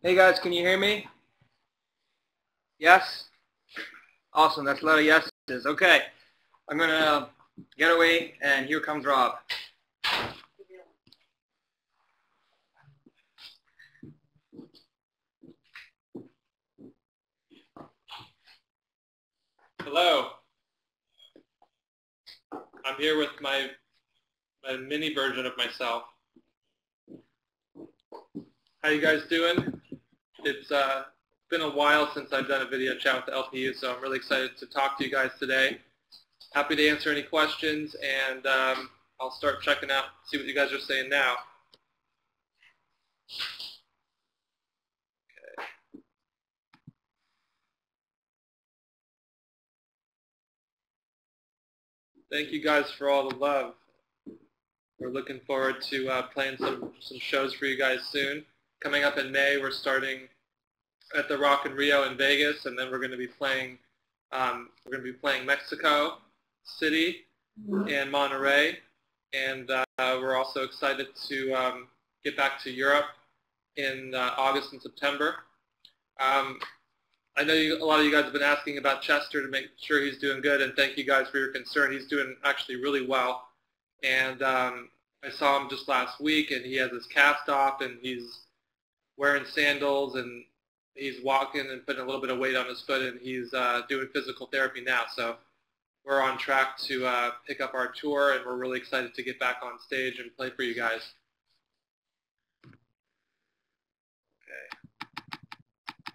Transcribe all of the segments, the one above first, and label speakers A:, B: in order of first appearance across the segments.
A: Hey guys, can you hear me? Yes? Awesome, that's a lot of yeses. Okay, I'm gonna get away and here comes Rob. Hello. I'm here with my mini version of myself. How you guys doing? It's been a while since I've done a video chat with the LPU, so I'm really excited to talk to you guys today. Happy to answer any questions, and I'll start checking out, see what you guys are saying now. Okay. Thank you guys for all the love. We're looking forward to playing some shows for you guys soon. Coming up in May, we're starting at the Rock in Rio in Vegas, and then we're going to be playing Mexico City and Monterey, and we're also excited to get back to Europe in August and September. I know a lot of you guys have been asking about Chester to make sure he's doing good, and thank you guys for your concern. He's doing actually really well. And I saw him just last week, and he has his cast off, and he's wearing sandals, and he's walking and putting a little bit of weight on his foot, and he's doing physical therapy now. So we're on track to pick up our tour, and we're really excited to get back on stage and play for you guys. Okay.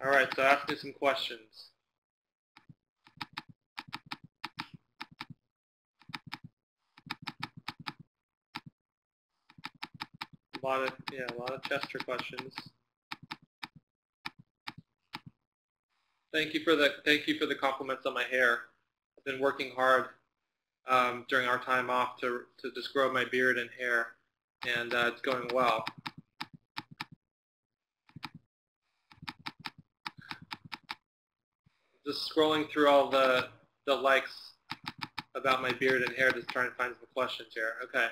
A: All right, so ask me some questions. A lot of Chester questions. Thank you for the compliments on my hair. I've been working hard during our time off to just grow my beard and hair, and it's going well. Just scrolling through all the likes about my beard and hair, just trying to find some questions here. Okay.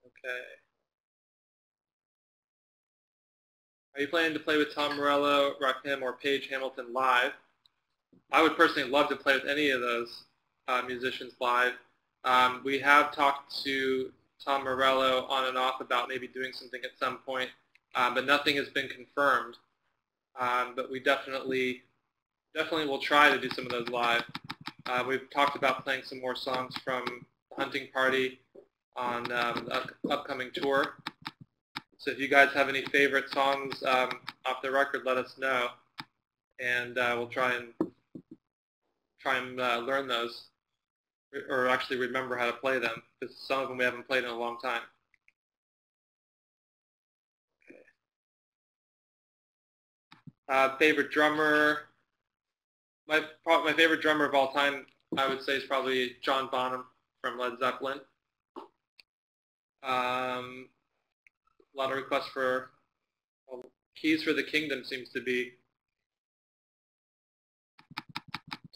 A: Okay. Are you planning to play with Tom Morello, Rakim, or Paige Hamilton live? I would personally love to play with any of those musicians live. We have talked to Tom Morello on and off about maybe doing something at some point, but nothing has been confirmed. But we definitely will try to do some of those live. We've talked about playing some more songs from the Hunting Party on the upcoming tour. So if you guys have any favorite songs off the record, let us know, and we'll try and learn those, or actually remember how to play them, because some of them we haven't played in a long time. Okay. Favorite drummer? My favorite drummer of all time, I would say, is probably John Bonham from Led Zeppelin. A lot of requests for Keys for the Kingdom seems to be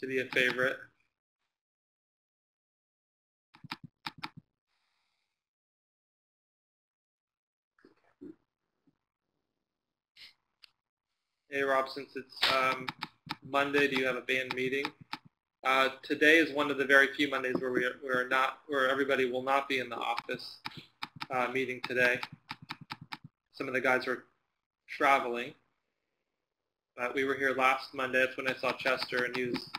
A: a favorite. Hey Rob, since it's Monday, do you have a band meeting? Today is one of the very few Mondays where everybody will not be in the office meeting today. Some of the guys are traveling. We were here last Monday. That's when I saw Chester, and he was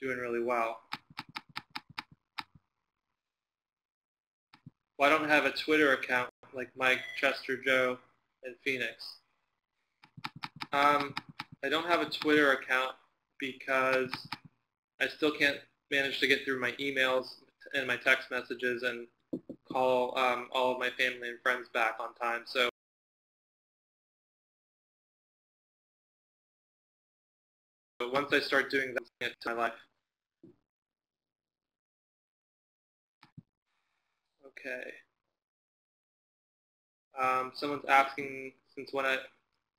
A: doing really well. Well, I don't have a Twitter account like Mike, Chester, Joe, and Phoenix. I don't have a Twitter account because I still can't manage to get through my emails and my text messages and call all of my family and friends back on time. So once I start doing that, it's my life. Okay. Someone's asking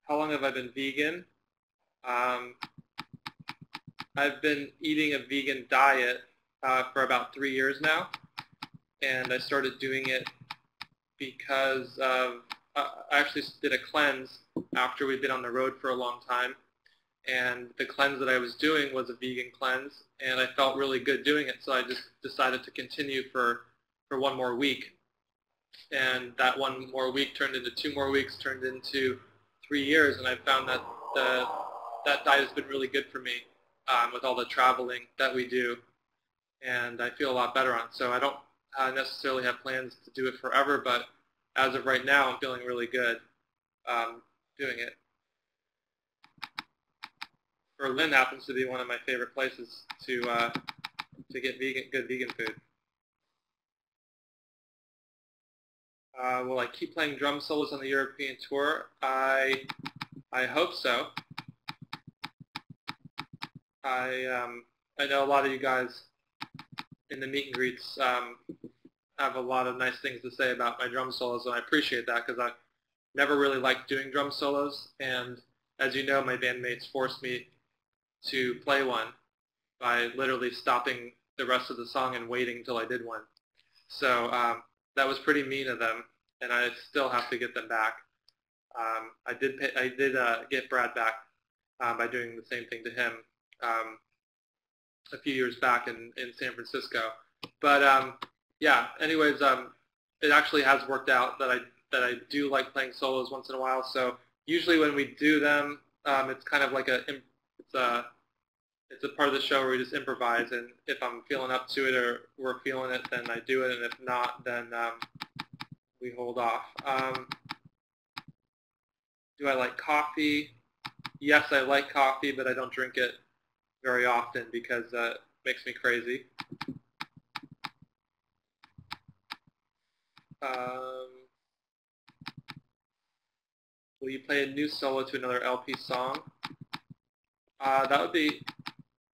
A: how long have I been vegan? I've been eating a vegan diet for about 3 years now, and I started doing it because I actually did a cleanse after we'd been on the road for a long time, and the cleanse that I was doing was a vegan cleanse, and I felt really good doing it, so I just decided to continue for one more week. And that one more week turned into 2 more weeks, turned into 3 years, and I found that that diet has been really good for me with all the traveling that we do, and I feel a lot better on it. So I don't necessarily have plans to do it forever, but as of right now, I'm feeling really good doing it. Berlin happens to be one of my favorite places to get good vegan food. Will I keep playing drum solos on the European tour? I hope so. I know a lot of you guys in the meet and greets have a lot of nice things to say about my drum solos, and I appreciate that because I never really liked doing drum solos, and as you know, my bandmates forced me to play one by literally stopping the rest of the song and waiting until I did one. So that was pretty mean of them, and I still have to get them back. I did get Brad back by doing the same thing to him a few years back in San Francisco. But yeah, anyways, it actually has worked out that I do like playing solos once in a while. So usually when we do them, it's kind of like it's a part of the show where we just improvise, and if I'm feeling up to it or we're feeling it, then I do it, and if not, then we hold off. Do I like coffee? Yes, I like coffee, but I don't drink it very often because it makes me crazy. Will you play a new solo to another LP song?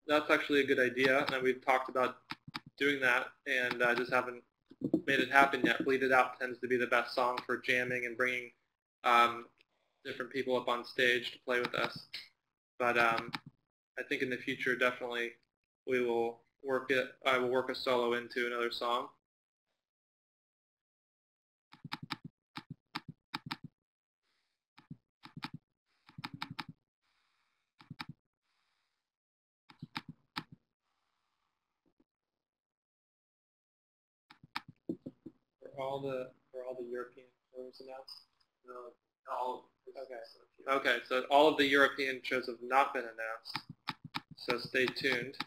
A: That's actually a good idea, and we've talked about doing that, and I just haven't made it happen yet. Bleed It Out tends to be the best song for jamming and bringing different people up on stage to play with us. But I think in the future, definitely, I will work a solo into another song. Were all the European shows announced? No, all. Okay. Okay, so all of the European shows have not been announced. So stay tuned.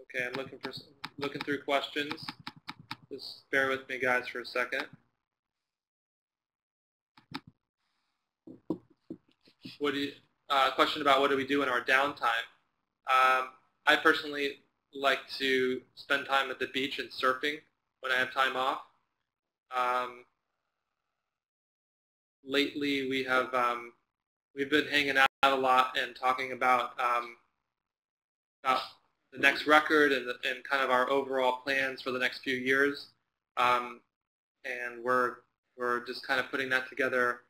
A: Okay, I'm looking through questions. Just bear with me, guys, for a second. Question about what do we do in our downtime? I personally like to spend time at the beach and surfing when I have time off. Lately, we've been hanging out a lot and talking about the next record and kind of our overall plans for the next few years, and we're just kind of putting that together,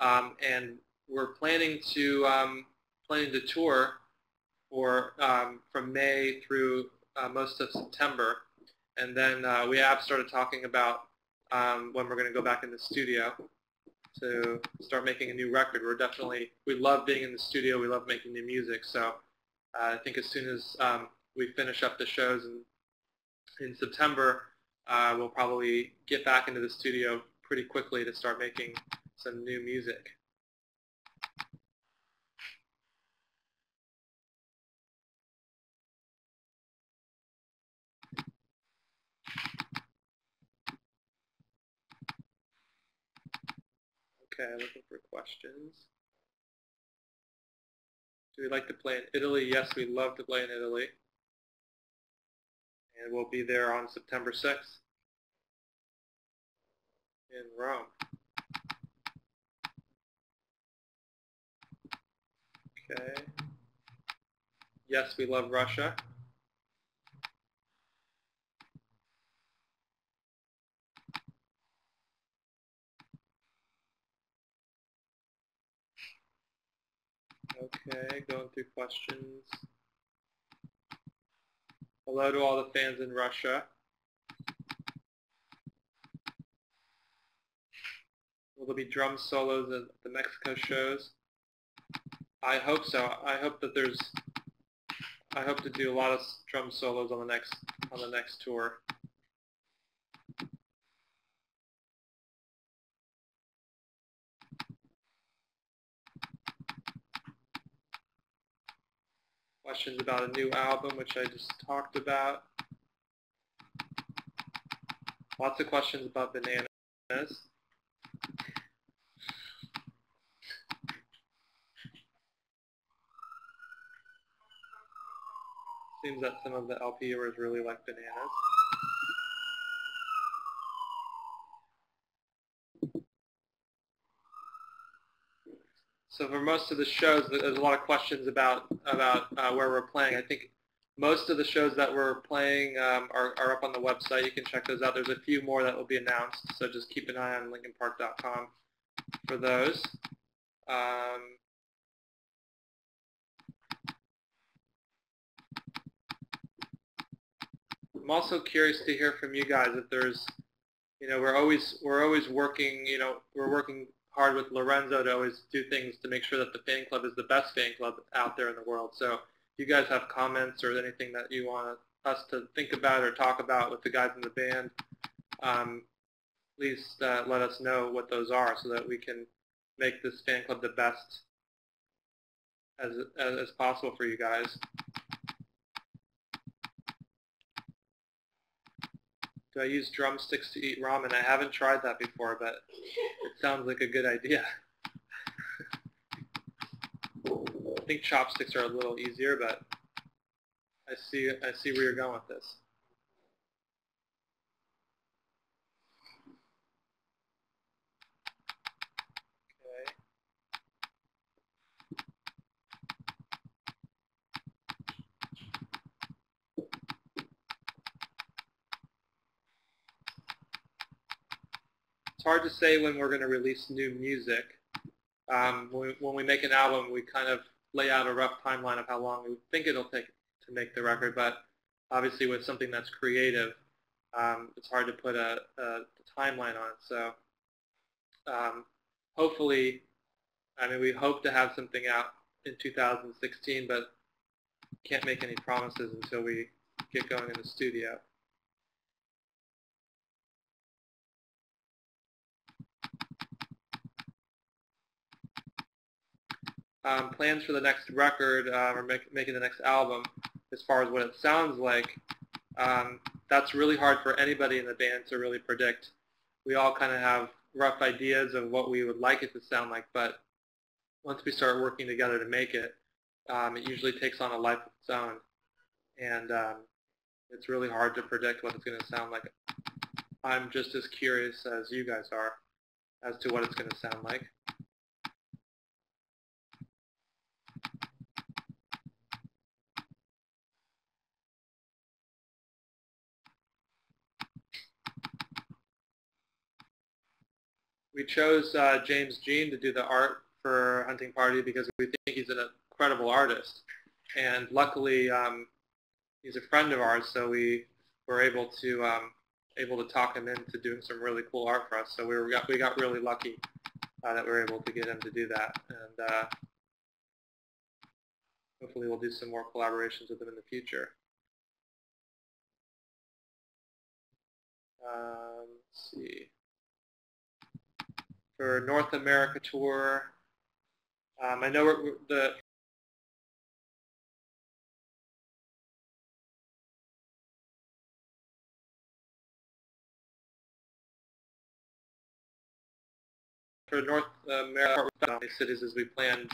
A: and we're planning to tour for from May through most of September, and then we have started talking about when we're going to go back in the studio to start making a new record. We love being in the studio, we love making new music, so I think as soon as we finish up the shows in September, we'll probably get back into the studio pretty quickly to start making some new music. Okay, looking for questions. Do we like to play in Italy? Yes, we love to play in Italy. And we'll be there on September 6th in Rome. Okay. Yes, we love Russia. Okay, going through questions. Hello to all the fans in Russia. Will there be drum solos at the Mexico shows? I hope so. I hope to do a lot of drum solos on the next tour. Questions about a new album, which I just talked about. Lots of questions about bananas. Seems that some of the LPUers really like bananas. So for most of the shows, there's a lot of questions about where we're playing. I think most of the shows that we're playing are up on the website. You can check those out. There's a few more that will be announced, so just keep an eye on linkinpark.com for those. I'm also curious to hear from you guys if there's, we're always working, we're working hard with Lorenzo to always do things to make sure that the fan club is the best fan club out there in the world. So if you guys have comments or anything that you want us to think about or talk about with the guys in the band, please let us know what those are so that we can make this fan club the best as possible for you guys. Do I use drumsticks to eat ramen? I haven't tried that before, but it sounds like a good idea. I think chopsticks are a little easier, but I see where you're going with this. Okay. It's hard to say when we're going to release new music. When we make an album, we kind of lay out a rough timeline of how long we think it'll take to make the record, but obviously with something that's creative, it's hard to put a timeline on it. So hopefully, we hope to have something out in 2016, but can't make any promises until we get going in the studio. Plans for the next record or making the next album, as far as what it sounds like, that's really hard for anybody in the band to really predict. We all kind of have rough ideas of what we would like it to sound like, but once we start working together to make it, it usually takes on a life of its own, and it's really hard to predict what it's going to sound like. I'm just as curious as you guys are as to what it's going to sound like. We chose James Jean to do the art for Hunting Party because we think he's an incredible artist. And luckily, he's a friend of ours, so we were able to talk him into doing some really cool art for us. So we got really lucky that we were able to get him to do that. And hopefully we'll do some more collaborations with him in the future. Let's see. For North America tour, I know for North America, how many cities as we planned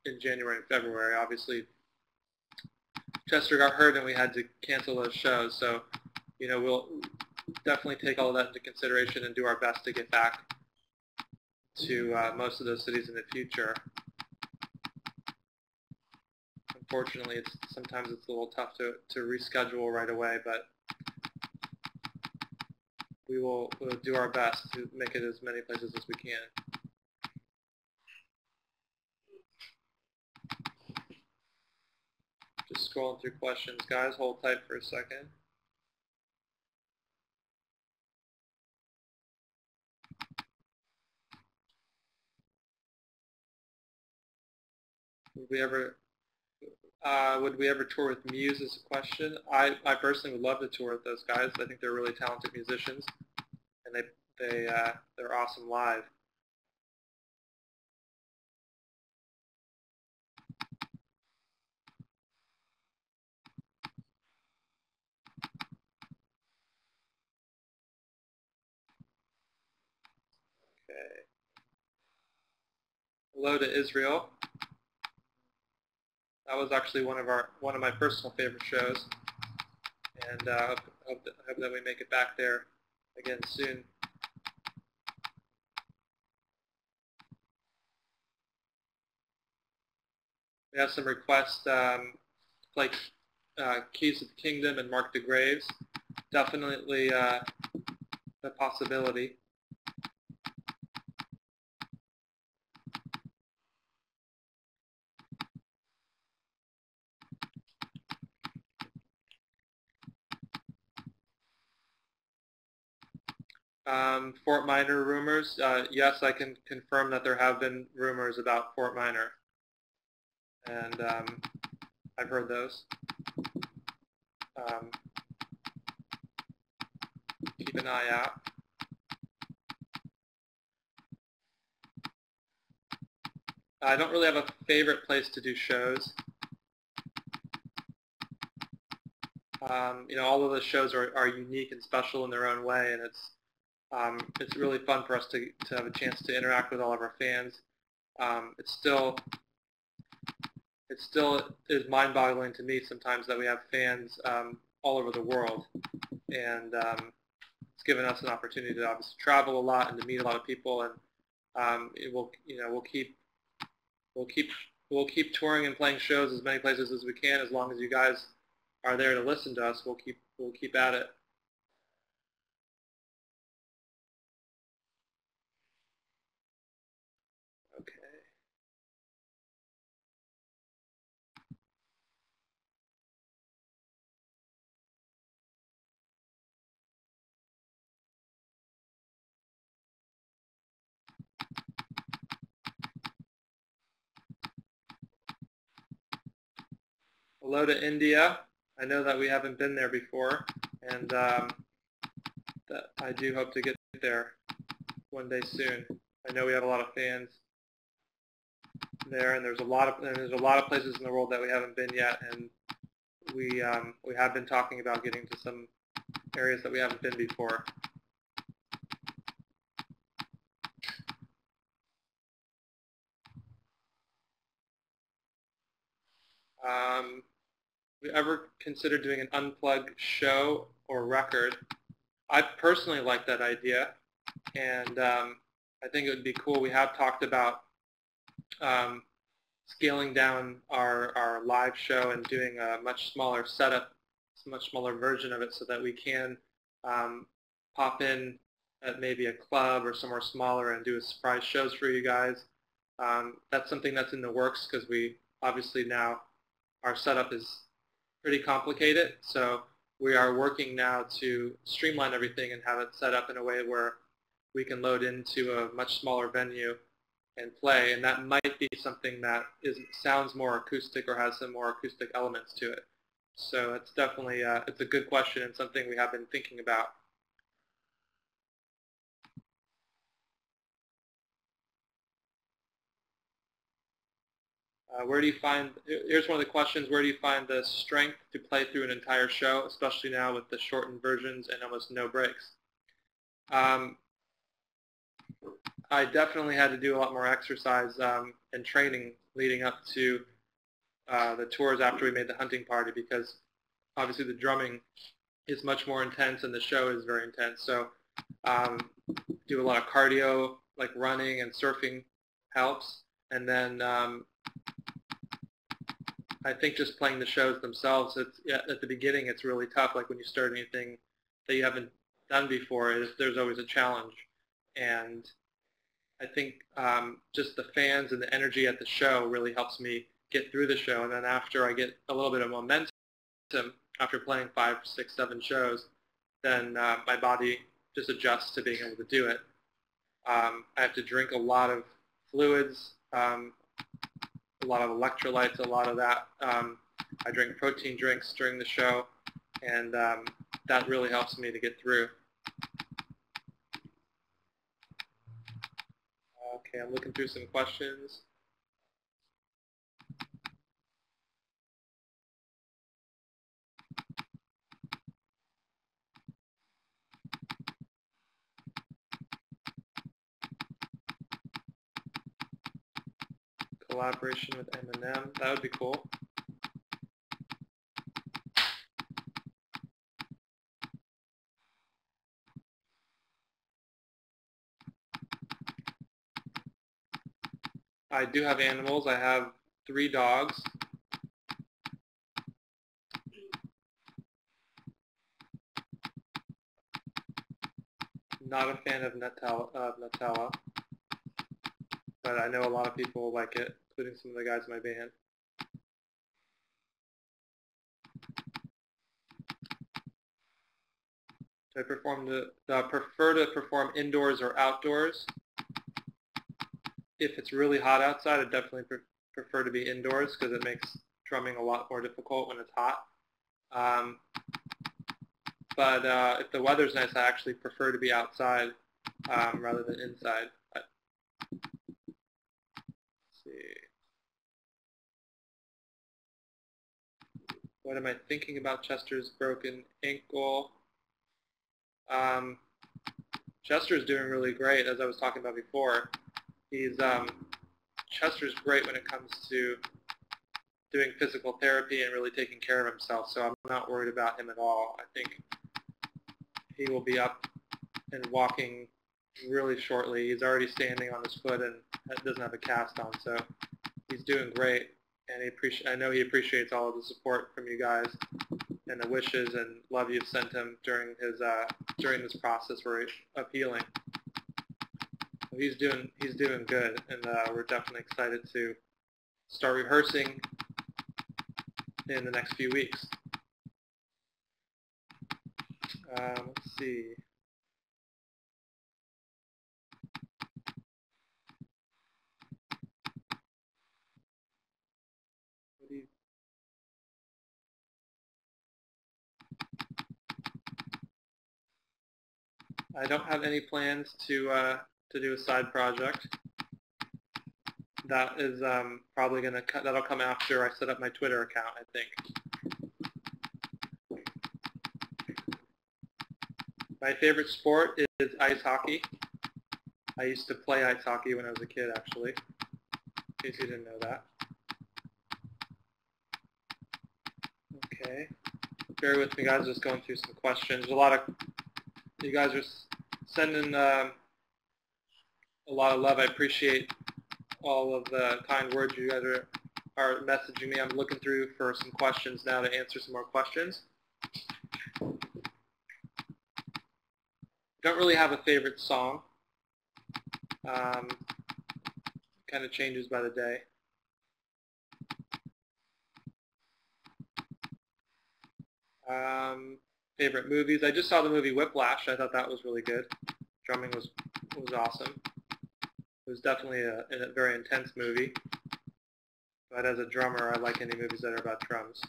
A: in January and February. Obviously, Chester got hurt and we had to cancel those shows. So, we'll definitely take all of that into consideration and do our best to get back to most of those cities in the future. Unfortunately, sometimes it's a little tough to reschedule right away, but we'll do our best to make it as many places as we can. scrolling through questions, guys. Hold tight for a second. Would we ever tour with Muse is a question. I personally would love to tour with those guys. I think they're really talented musicians, and they're awesome live. Okay. Hello to Israel. That was actually one of my personal favorite shows, and hope that we make it back there again soon. We have some requests like Keys of the Kingdom and Mark the Graves. Definitely a possibility. Fort Minor rumors. Yes, I can confirm that there have been rumors about Fort Minor, and I've heard those. Keep an eye out. I don't really have a favorite place to do shows. All of the shows are unique and special in their own way, and it's really fun for us to have a chance to interact with all of our fans. It still is mind-boggling to me sometimes that we have fans all over the world, and it's given us an opportunity to obviously travel a lot and to meet a lot of people, and we'll keep touring and playing shows as many places as we can, as long as you guys are there to listen to us. We'll keep at it. Okay. Hello to India. I know that we haven't been there before, and that I do hope to get there one day soon. I know we have a lot of fans there, and there's a lot of places in the world that we haven't been yet, and we have been talking about getting to some areas that we haven't been before. We ever considered doing an unplugged show or record? I personally like that idea, and I think it would be cool. We have talked about scaling down our live show and doing a much smaller setup, a much smaller version of it, so that we can pop in at maybe a club or somewhere smaller and do a surprise shows for you guys. That's something that's in the works, because we obviously now our setup is pretty complicated, so we are working now to streamline everything and have it set up in a way where we can load into a much smaller venue and play, and that might be something that sounds more acoustic or has some more acoustic elements to it. So it's definitely it's a good question and something we have been thinking about. Here's one of the questions: where do you find the strength to play through an entire show, especially now with the shortened versions and almost no breaks? I definitely had to do a lot more exercise and training leading up to the tours after we made the hunting party, because obviously the drumming is much more intense and the show is very intense. So do a lot of cardio, like running and surfing helps. And then I think just playing the shows themselves, at the beginning it's really tough. Like when you start anything that you haven't done before, there's always a challenge. And I think just the fans and the energy at the show really helps me get through the show. And then after I get a little bit of momentum, momentum after playing 5, 6, 7 shows, then my body just adjusts to being able to do it. I have to drink a lot of fluids, a lot of electrolytes, a lot of that. I drink protein drinks during the show, and that really helps me to get through. Okay, I'm looking through some questions. Collaboration with Eminem, that would be cool. I do have animals. I have 3 dogs. Not a fan of Nutella, but I know a lot of people like it, including some of the guys in my band. Do I prefer to perform indoors or outdoors? If it's really hot outside, I definitely prefer to be indoors because it makes drumming a lot more difficult when it's hot. But if the weather's nice, I actually prefer to be outside rather than inside. But, let's see. What am I thinking about Chester's broken ankle? Chester's doing really great, as I was talking about before. Chester's great when it comes to doing physical therapy and really taking care of himself, so I'm not worried about him at all. I think he will be up and walking really shortly. He's already standing on his foot and doesn't have a cast on, so he's doing great. And I know he appreciates all of the support from you guys and the wishes and love you've sent him during this process of healing. So he's doing good, and we're definitely excited to start rehearsing in the next few weeks. Let's see. I don't have any plans to do a side project. That is probably that'll come after I set up my Twitter account, I think. My favorite sport is ice hockey. I used to play ice hockey when I was a kid, actually, in case you didn't know that. Okay. Bear with me, guys. Just going through some questions. A lot of you guys are sending a lot of love. I appreciate all of the kind words you guys are messaging me. I'm looking through for some questions now to answer some more questions. Don't really have a favorite song. Kind of changes by the day. Favorite movies. I just saw the movie Whiplash. I thought that was really good. Drumming was awesome. It was definitely a very intense movie. But as a drummer, I like any movies that are about drums.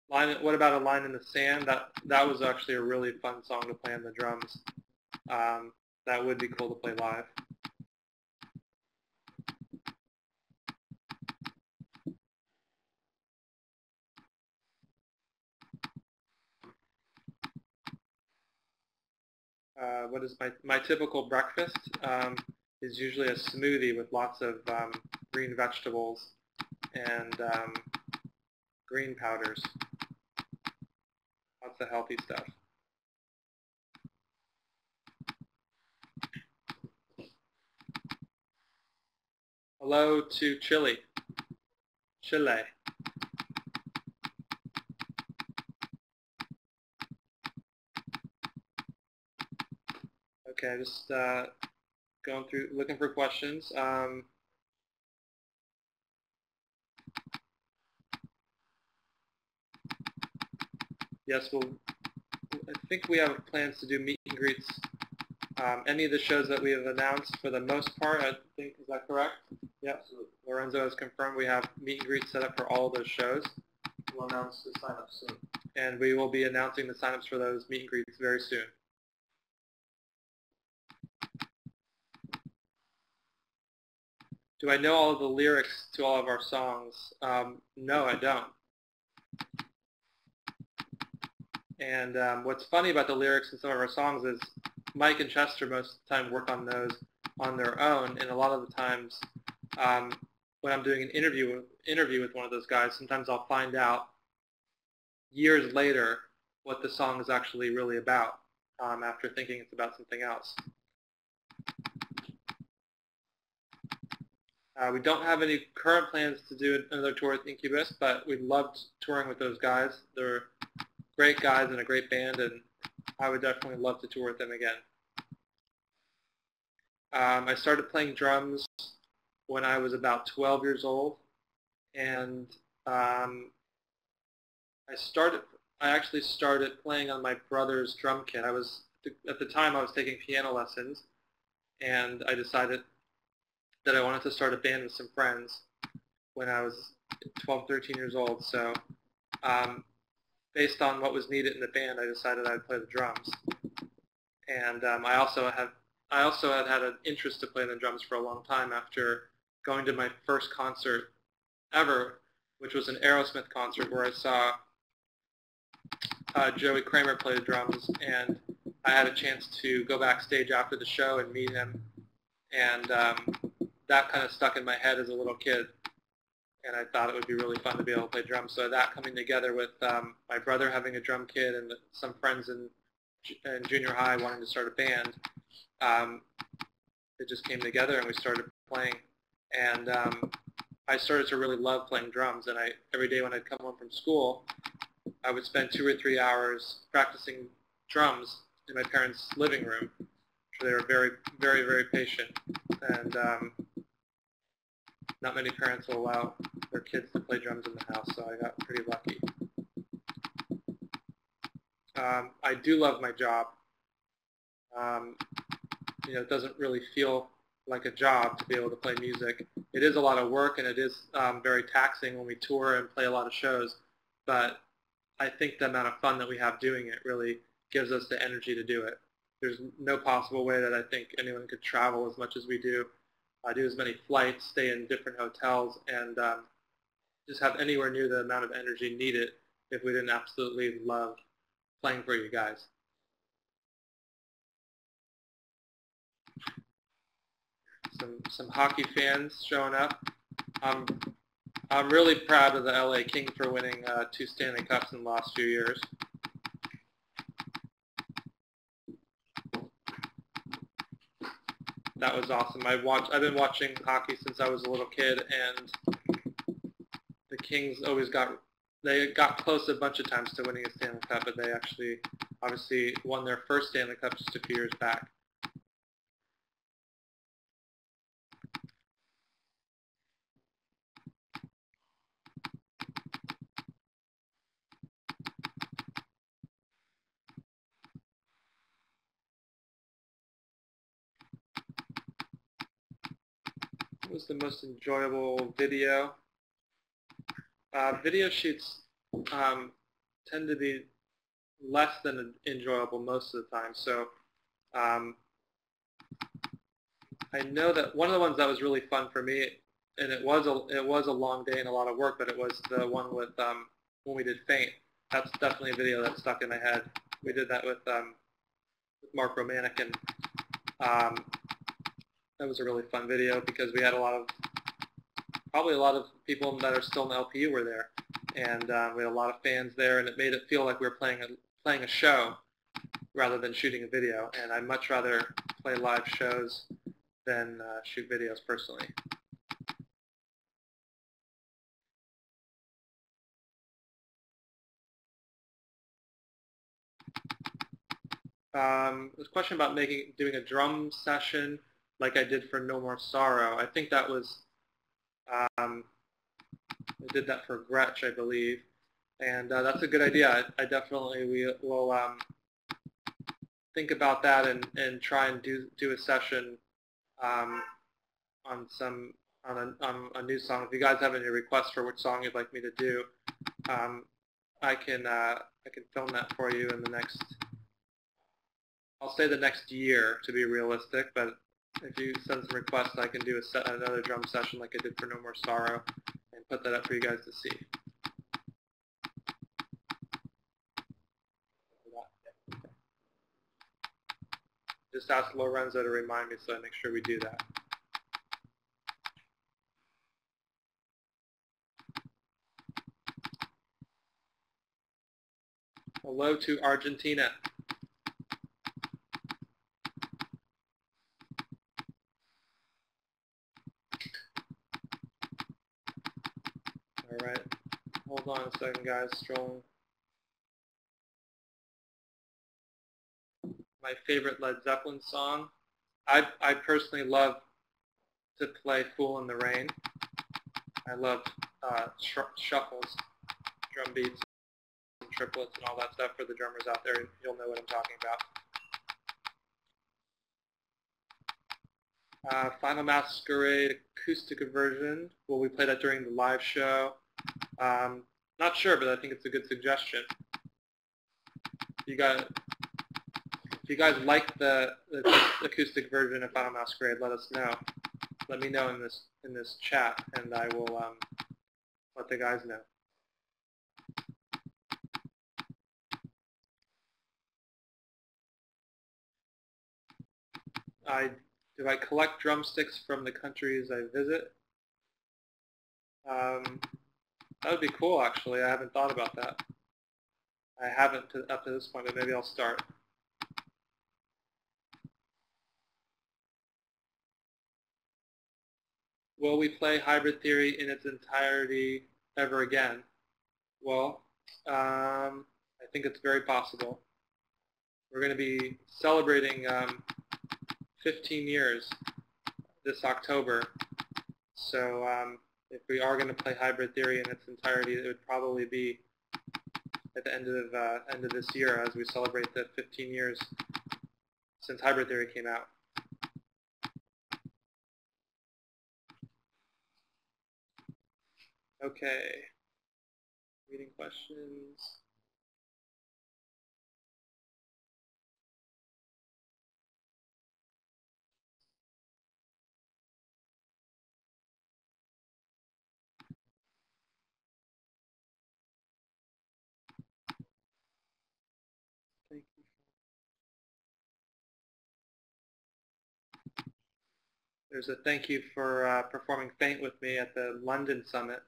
A: What about A Line in the Sand? That was actually a really fun song to play on the drums. That would be cool to play live. What is my typical breakfast? Is usually a smoothie with lots of green vegetables and green powders. Lots of healthy stuff. Hello to Chile. Chile. Okay, just going through, looking for questions. Yes, well, I think we have plans to do meet and greets. Any of the shows that we have announced, for the most part, I think, is that correct? Yep. Lorenzo has confirmed we have meet and greets set up for all of those shows.
B: We'll announce the sign-ups soon.
A: And we will be announcing the sign-ups for those meet and greets very soon. Do I know all of the lyrics to all of our songs? No, I don't. And what's funny about the lyrics in some of our songs is Mike and Chester most of the time work on those on their own, and a lot of the times when I'm doing an interview with one of those guys, sometimes I'll find out years later what the song is actually really about after thinking it's about something else. We don't have any current plans to do another tour with Incubus, but we loved touring with those guys. They're great guys and a great band, and I would definitely love to tour with them again. I started playing drums when I was about 12 years old, and I actually started playing on my brother's drum kit. At the time I was taking piano lessons, and I decided that I wanted to start a band with some friends when I was 12, 13 years old. So based on what was needed in the band, I decided I'd play the drums. And I also had an interest to play the drums for a long time after going to my first concert ever, which was an Aerosmith concert where I saw Joey Kramer play the drums, and I had a chance to go backstage after the show and meet him, and that kind of stuck in my head as a little kid, and I thought it would be really fun to be able to play drums. So that coming together with my brother having a drum kit and some friends in junior high wanting to start a band, it just came together and we started playing. And I started to really love playing drums, and every day when I'd come home from school, I would spend 2 or 3 hours practicing drums in my parents' living room. They were very, very, very patient, and not many parents will allow their kids to play drums in the house, so I got pretty lucky. I do love my job. It doesn't really feel like a job to be able to play music. It is a lot of work, and it is very taxing when we tour and play a lot of shows, but I think the amount of fun that we have doing it really gives us the energy to do it. There's no possible way that I think anyone could travel as much as we do, do as many flights, stay in different hotels, and just have anywhere near the amount of energy needed if we didn't absolutely love playing for you guys. Some hockey fans showing up. I'm really proud of the LA Kings for winning 2 Stanley Cups in the last few years. That was awesome. I've been watching hockey since I was a little kid, and the Kings they got close a bunch of times to winning a Stanley Cup, but they actually obviously won their first Stanley Cup just a few years back. What was the most enjoyable video? Video shoots tend to be less than enjoyable most of the time. So I know that one of the ones that was really fun for me, and it was a long day and a lot of work, but it was the one with when we did Faint. That's definitely a video that stuck in my head. We did that with Mark Romanek, and that was a really fun video because we had probably a lot of people that are still in the LPU were there, and we had a lot of fans there, and it made it feel like we were playing a show rather than shooting a video. And I'd much rather play live shows than shoot videos personally. There's a question about doing a drum session like I did for No More Sorrow. I think that was, I did that for Gretsch, I believe. And that's a good idea. I definitely will think about that and try and do a session on a new song. If you guys have any requests for which song you'd like me to do, I can film that for you in the next. I'll say the next year to be realistic, but if you send some requests, I can do another drum session like I did for No More Sorrow and put that up for you guys to see. Just ask Lorenzo to remind me so I make sure we do that. Hello to Argentina. All right. Hold on a second, guys. Strolling. My favorite Led Zeppelin song. I personally love to play Fool in the Rain. I love shuffles, drum beats, and triplets and all that stuff for the drummers out there. You'll know what I'm talking about. Final Masquerade acoustic version. Will we play that during the live show? Not sure, but I think it's a good suggestion. If you guys like the acoustic version of Final Masquerade, let us know. Let me know in this chat, and I will let the guys know. Do I collect drumsticks from the countries I visit? That would be cool, actually. I haven't thought about that. I haven't up to this point, but maybe I'll start. Will we play Hybrid Theory in its entirety ever again? Well, I think it's very possible. We're going to be celebrating 15 years this October. So if we are going to play Hybrid Theory in its entirety, it would probably be at the end of this year as we celebrate the 15 years since Hybrid Theory came out. Okay. Reading questions. Thank you. There's a thank you for performing Faint with me at the London Summit.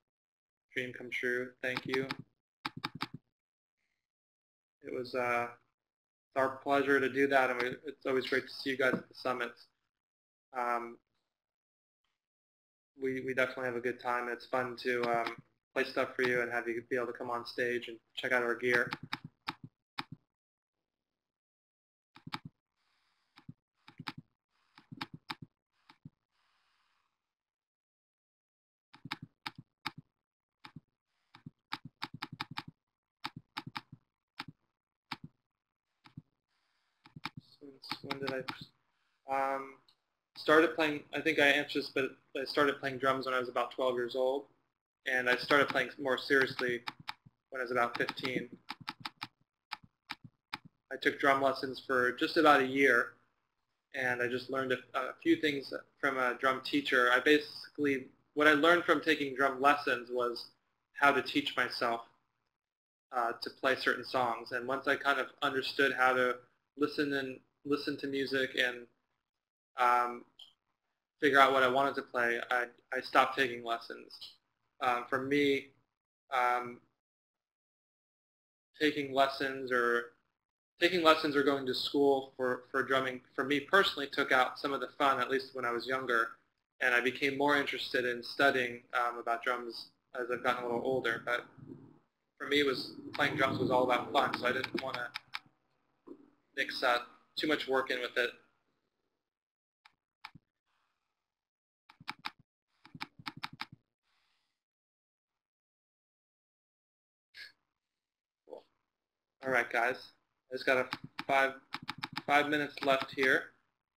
A: Dream come true. Thank you. It was our pleasure to do that, and it's always great to see you guys at the summits. We definitely have a good time. It's fun to play stuff for you and have you be able to come on stage and check out our gear. When did I started playing? I think I answered this, but I started playing drums when I was about 12 years old, and I started playing more seriously when I was about 15. I took drum lessons for just about a year, and I just learned a few things from a drum teacher. What I learned from taking drum lessons was how to teach myself to play certain songs, and once I kind of understood how to listen to music and figure out what I wanted to play, I stopped taking lessons. For me, taking lessons or going to school for drumming, for me personally, took out some of the fun, at least when I was younger, and I became more interested in studying about drums as I've gotten a little older. But for me, playing drums was all about fun, so I didn't want to mix that too much work in with it. Cool. All right, guys. I just got five minutes left here.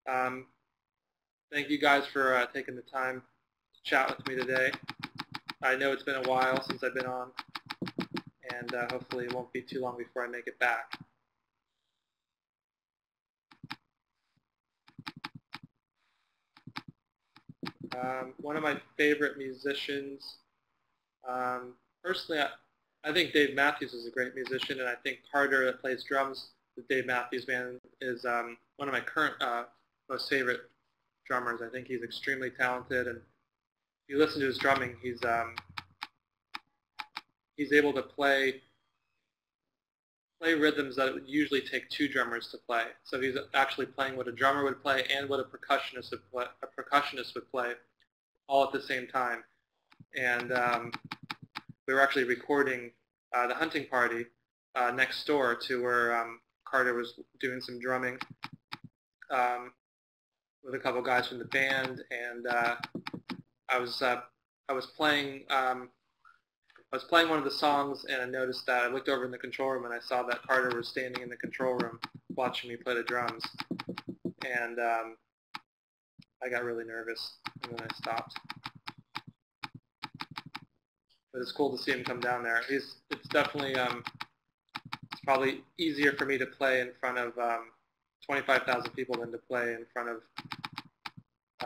A: Thank you guys for taking the time to chat with me today. I know it's been a while since I've been on, and hopefully it won't be too long before I make it back. One of my favorite musicians, personally, I think Dave Matthews is a great musician, and I think Carter, that plays drums with Dave Matthews Band, is one of my current most favorite drummers. I think he's extremely talented, and if you listen to his drumming, he's able to play rhythms that it would usually take two drummers to play. So he's actually playing what a drummer would play and what a percussionist would play, all at the same time. And we were actually recording the hunting party next door to where Carter was doing some drumming with a couple guys from the band, and I was playing one of the songs, and I noticed that I looked over in the control room and I saw that Carter was standing in the control room watching me play the drums, and I got really nervous, and then I stopped. But it's cool to see him come down there. It's definitely it's probably easier for me to play in front of 25,000 people than to play in front of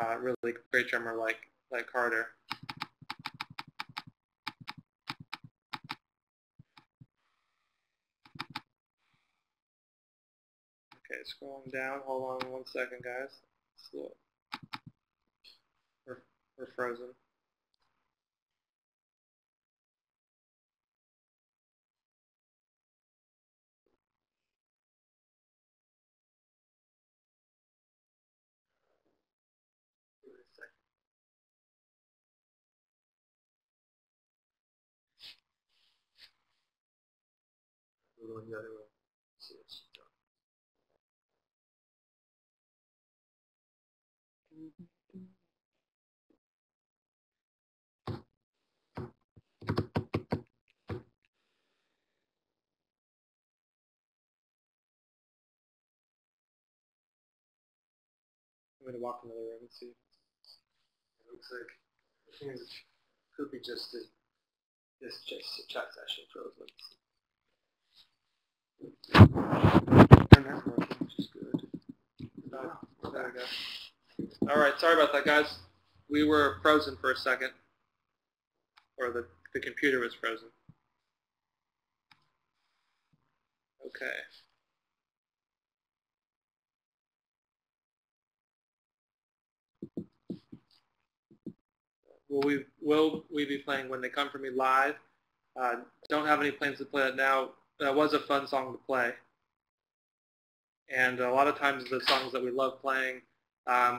A: a really great drummer like Carter. Okay, scrolling down. Hold on 1 second, guys. We're frozen.
B: We're going the other way. See what she's done.
A: I'm going to walk in the other room and see.
B: It looks like it could be just this chat session frozen.
A: Turn that working, which is good. There we go. All right, sorry about that, guys. We were frozen for a second, or the computer was frozen. Okay. Will we be playing When They Come For Me live? Don't have any plans to play it now. That was a fun song to play. And a lot of times the songs that we love playing,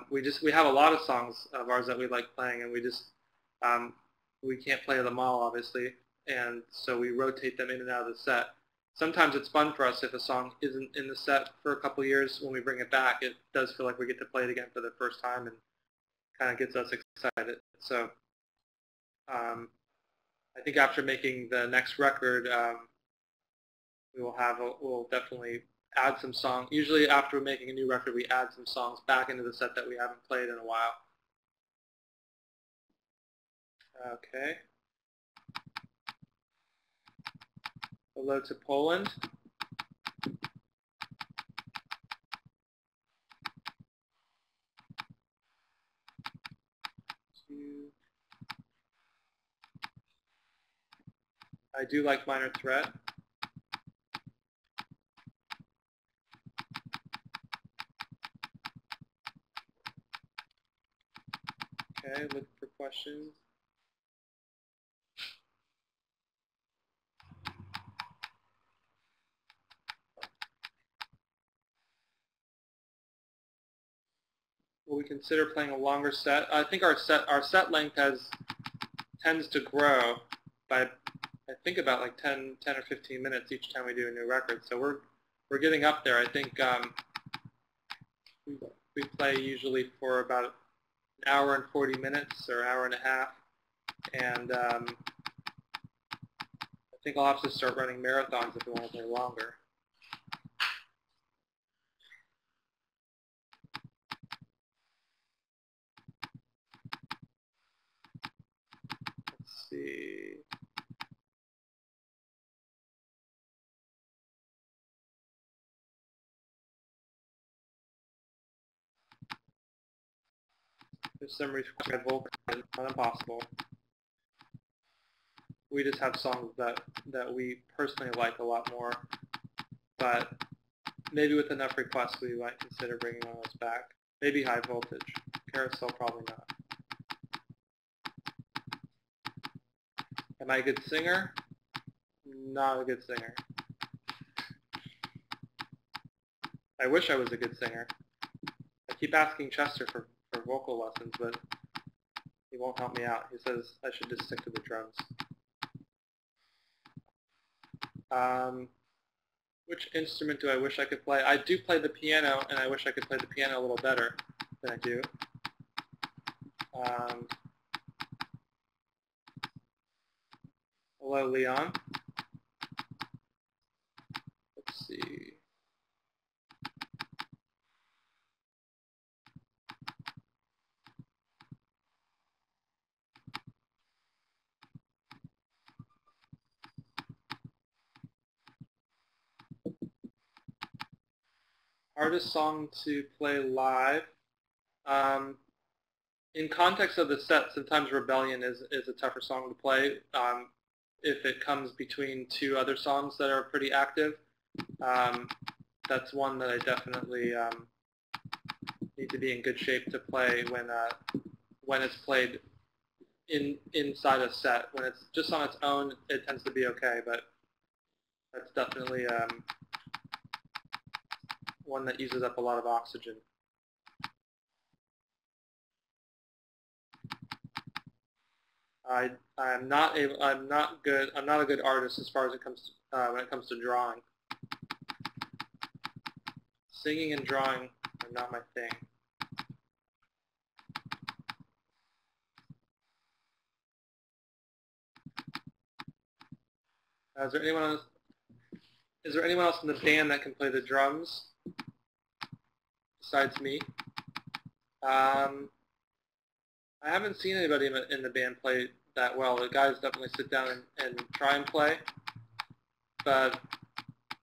A: we have a lot of songs of ours that we like playing, and we can't play them all, obviously, and so we rotate them in and out of the set. Sometimes it's fun for us if a song isn't in the set for a couple years. When we bring it back, it does feel like we get to play it again for the first time, and kind of gets us excited. So I think after making the next record, we'll definitely add some songs. Usually after making a new record, we add some songs back into the set that we haven't played in a while. Okay. Hello to Poland. I do like Minor Threat. Okay, look for questions. Will we consider playing a longer set? I think our set length tends to grow by, I think, about like 10 or 15 minutes each time we do a new record. So we're getting up there. I think we play usually for about an hour and 40 minutes or hour and a half, and I think I'll have to start running marathons if we want to play longer. Let's see. There's some reason Red Vulcan is not impossible. We just have songs that we personally like a lot more, but maybe with enough requests we might consider bringing one of those back. Maybe High Voltage. Carousel, probably not. Am I a good singer? Not a good singer. I wish I was a good singer. I keep asking Chester for vocal lessons, but he won't help me out. He says I should just stick to the drums. Which instrument do I wish I could play? I do play the piano, and I wish I could play the piano a little better than I do. Hello, Leon. Let's see. Hardest song to play live. In context of the set, sometimes Rebellion is a tougher song to play. If it comes between two other songs that are pretty active, that's one that I definitely need to be in good shape to play when it's played inside a set. When it's just on its own, it tends to be okay, but that's definitely one that uses up a lot of oxygen. I'm not a good artist as far as it comes when it comes to drawing. Singing and drawing are not my thing. Is there anyone else? Is there anyone else in the band that can play the drums besides me? I haven't seen anybody in the band play that well. The guys definitely sit down and try and play, but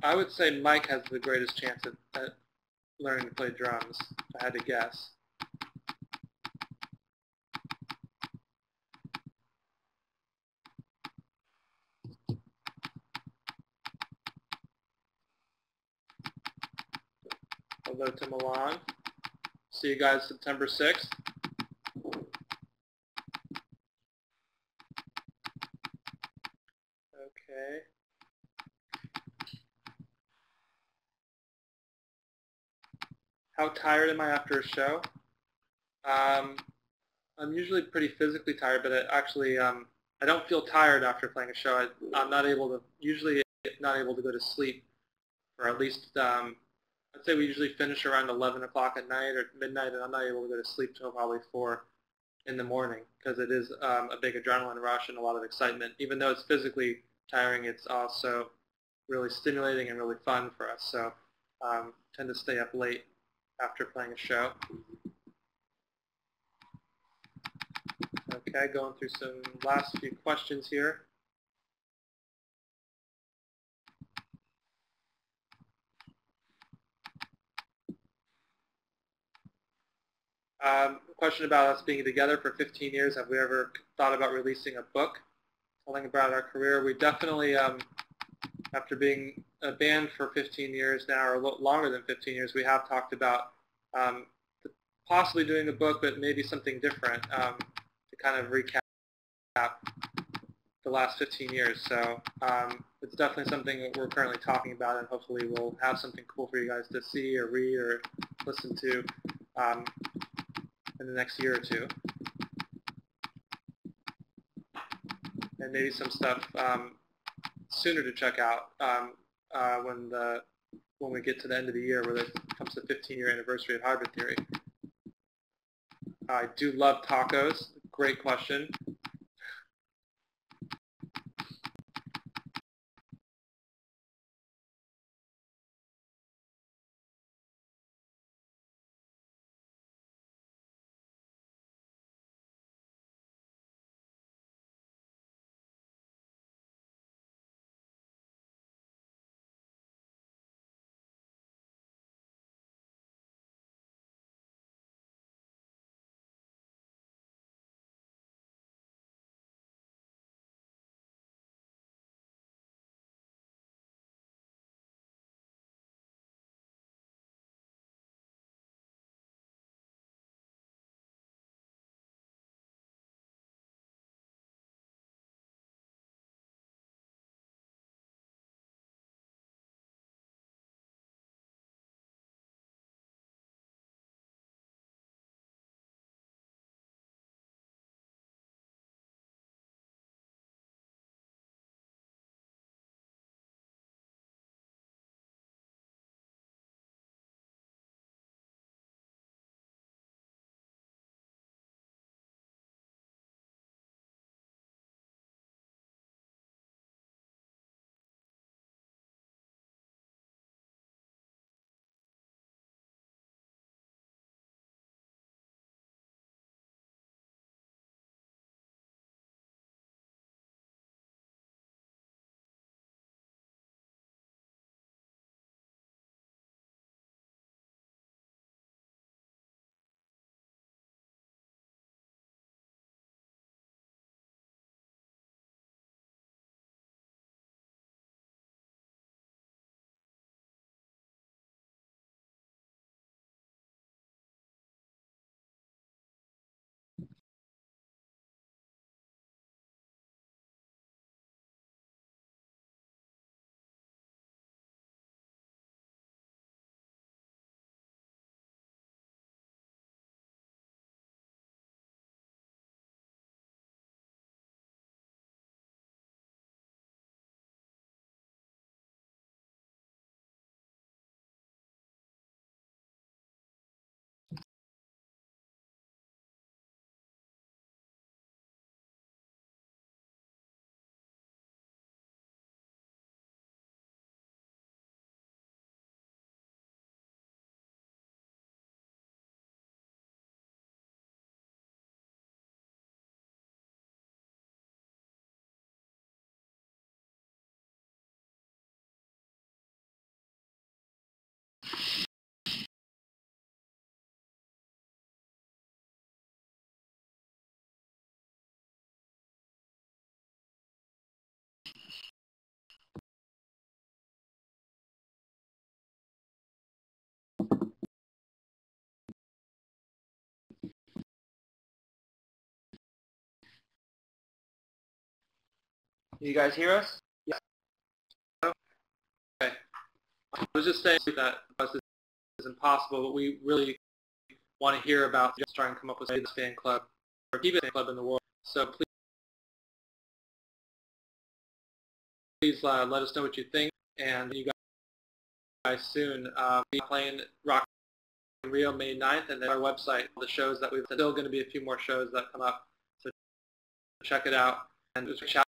A: I would say Mike has the greatest chance at learning to play drums, if I had to guess. Hello to Milan. See you guys September 6th. Okay. How tired am I after a show? I'm usually pretty physically tired, but I don't feel tired after playing a show. I'm usually not able to go to sleep for at least, I'd say we usually finish around 11 o'clock at night or midnight, and I'm not able to go to sleep till probably 4 in the morning because it is a big adrenaline rush and a lot of excitement. Even though it's physically tiring, it's also really stimulating and really fun for us. So tend to stay up late after playing a show. Okay, going through some last few questions here. Question about us being together for 15 years. Have we ever thought about releasing a book telling about our career? We definitely, after being a band for 15 years now, or longer than 15 years, we have talked about possibly doing a book, but maybe something different to kind of recap the last 15 years. So it's definitely something that we're currently talking about, and hopefully we'll have something cool for you guys to see or read or listen to in the next year or two. And maybe some stuff sooner to check out when the when we get to the end of the year, where it comes to the 15-year anniversary of hybrid theory. I do love tacos. Great question.
B: You guys hear us?
A: Yeah. Okay. I was just saying that this is impossible, but we really want to hear about just trying to come up with the fan club or keep it fan club in the world. So please let us know what you think, and you guys soon. We'll be playing Rock in Rio May 9th, and then our website, the shows that we've still going to be a few more shows that come up. So check it out and just chat.